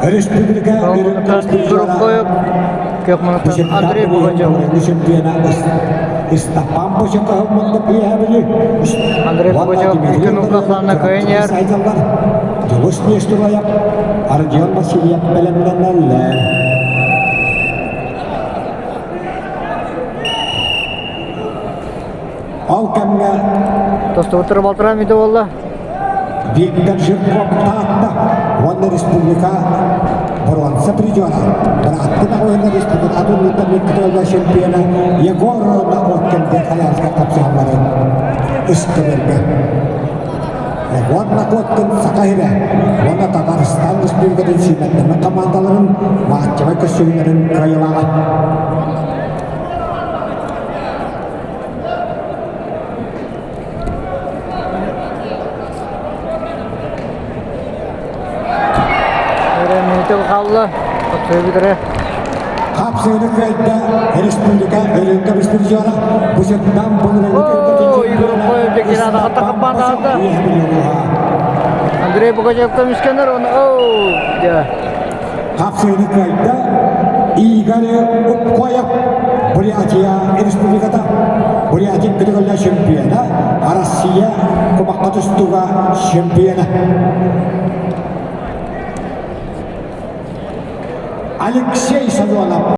Республика grup koyup kök menonton Andrei Bogacov. Andrei Bogacov ikkin ukaklarına köyünyer. Julus Niestulaja, Ardion Vasiljev Pelemlenelle. Alkamga Tosta utur baltıram idi valla. Виктор Жирков Татта, Ванна Республика, Бронза придёна. Братина ойна Республика, Адулута Виктория чемпиона, Егорова Откенде Хаянска капсамлары. Үстүберге. Ванна Коткен Сакайра, Ванна Татарстан Республикадан сүймәтнеме командаларын матчевай көсөйлөрүн кайылаган. Minute kaldı. Atıyor bir lira. Kapsayını kayıtta Respublika Ölümde Müstürcüara bu şekilden bunu İyi grup koyup tekrar da hatta kapandı hatta. Andrei Bogacov komisyoner onu. Kapsayını kayıtta Igor Upkoyev Бурятия Республикада Бурятия Категория чемпиона Россия Кубок Туга чемпиона Алексей Сазонов